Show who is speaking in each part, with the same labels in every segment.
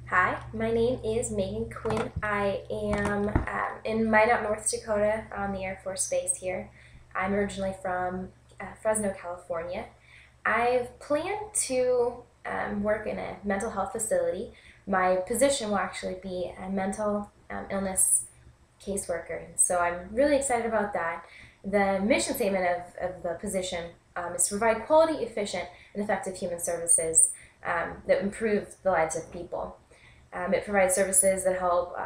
Speaker 1: Hi, my name is Megan Quinn. I am in Minot, North Dakota on the Air Force Base here. I'm originally from Fresno, California. I've planned to work in a mental health facility. My position will actually be a mental illness caseworker, so I'm really excited about that. The mission statement of the position is to provide quality, efficient, and effective human services that improve the lives of people. It provides services that help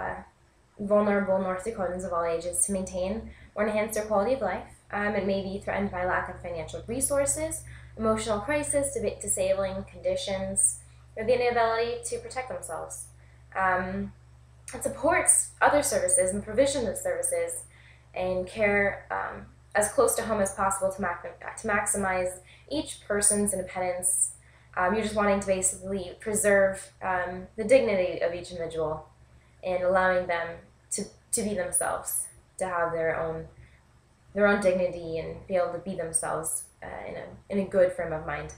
Speaker 1: vulnerable North Dakotans of all ages to maintain or enhance their quality of life. It may be threatened by lack of financial resources, emotional crisis, disabling conditions, or the inability to protect themselves. Um, it supports other services and provision of services and care as close to home as possible to maximize each person's independence. You're just wanting to basically preserve the dignity of each individual and allowing them to be themselves, to have their own dignity and be able to be themselves in a good frame of mind.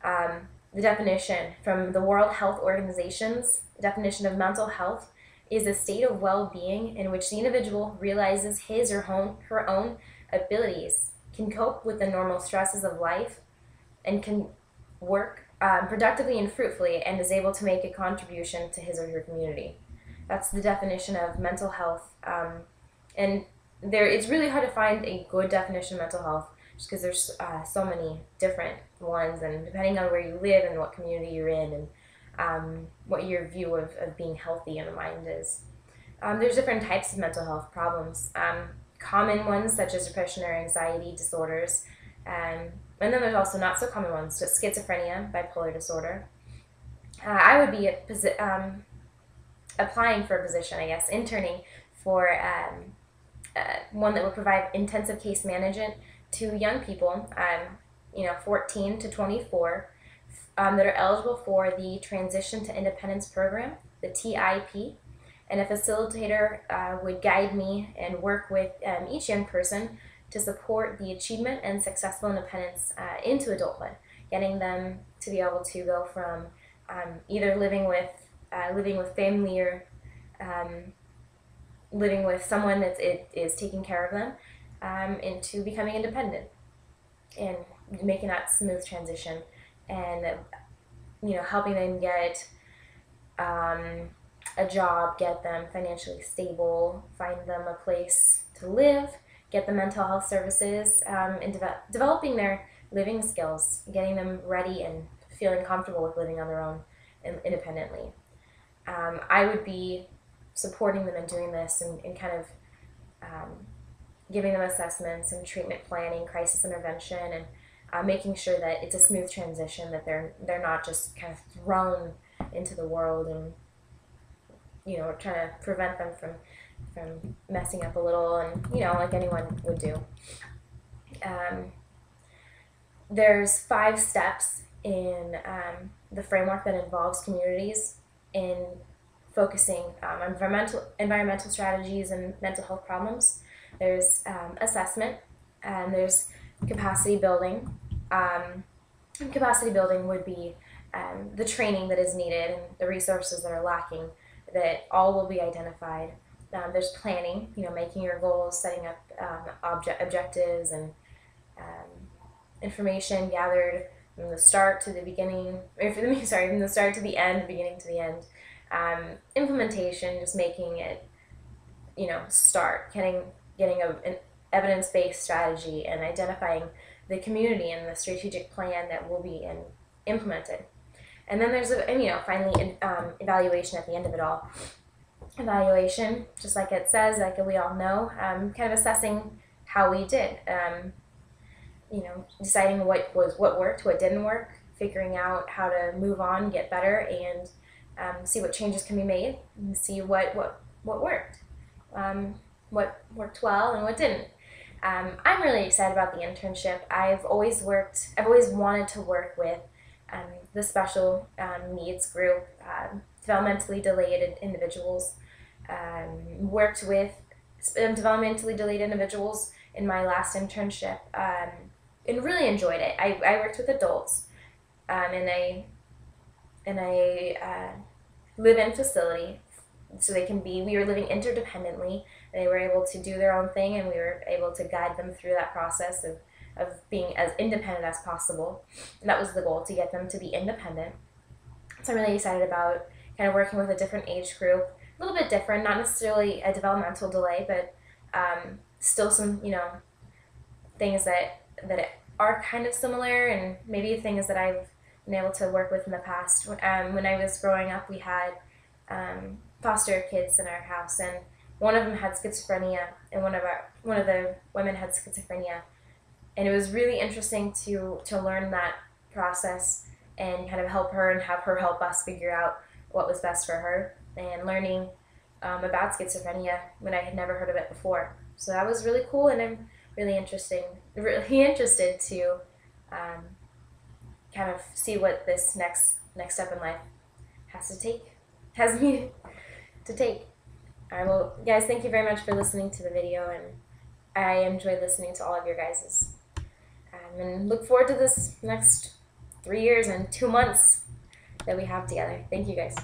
Speaker 1: The definition from the World Health Organization's definition of mental health is a state of well-being in which the individual realizes his or her own abilities, can cope with the normal stresses of life, and can work productively and fruitfully, and is able to make a contribution to his or her community. That's the definition of mental health. And it's really hard to find a good definition of mental health just because there's so many different ones, and depending on where you live and what community you're in, and what your view of being healthy in the mind is. There's different types of mental health problems. Common ones such as depression or anxiety disorders, and then there's also not so common ones, so schizophrenia, bipolar disorder. I would be applying for a position, I guess, interning for one that would provide intensive case management to young people, 14 to 24, that are eligible for the Transition to Independence program, the TIP. And a facilitator would guide me and work with each young person to support the achievement and successful independence into adulthood, getting them to be able to go from either living with family, or living with someone that is taking care of them, into becoming independent and making that smooth transition, and helping them get a job, get them financially stable, find them a place to live, get the mental health services, and developing their living skills, getting them ready and feeling comfortable with living on their own independently. I would be supporting them in doing this, and kind of giving them assessments and treatment planning, crisis intervention, and making sure that it's a smooth transition, that they're not just kind of thrown into the world, and trying to prevent them from messing up a little, and like anyone would do. Um, there's 5 steps in the framework that involves communities in focusing on environmental strategies and mental health problems. There's assessment, and there's capacity building. Capacity building would be the training that is needed and the resources that are lacking, that all will be identified. There's planning, making your goals, setting up objectives, and information gathered from the start to the beginning, or from the start to the end, the beginning to the end. Implementation, just making it, start, getting an evidence-based strategy, and identifying the community and the strategic plan that will be implemented. And then there's finally evaluation at the end of it all. Evaluation, just like it says, like we all know, kind of assessing how we did. Deciding what worked, what didn't work, figuring out how to move on, get better, and see what changes can be made, and see what worked, what worked well, and what didn't. I'm really excited about the internship. I've always wanted to work with the special needs group, developmentally delayed individuals. Worked with developmentally delayed individuals in my last internship, and really enjoyed it. I worked with adults, and I live-in facility, so we were living interdependently. They were able to do their own thing, and we were able to guide them through that process of being as independent as possible. And that was the goal, to get them to be independent. So I'm really excited about kind of working with a different age group, a little bit different, not necessarily a developmental delay, but still some, things that are kind of similar, and maybe things that I've been able to work with in the past. When I was growing up, we had foster kids in our house, and one of them had schizophrenia, and one of the women had schizophrenia, and it was really interesting to learn that process and kind of help her and have her help us figure out what was best for her, and learning about schizophrenia when I had never heard of it before. So that was really cool, and I'm really interested to kind of see what this next step in life has me to take. All right, well, guys, thank you very much for listening to the video, and I enjoyed listening to all of your guys's. And look forward to this next 3 years and 2 months that we have together. Thank you, guys.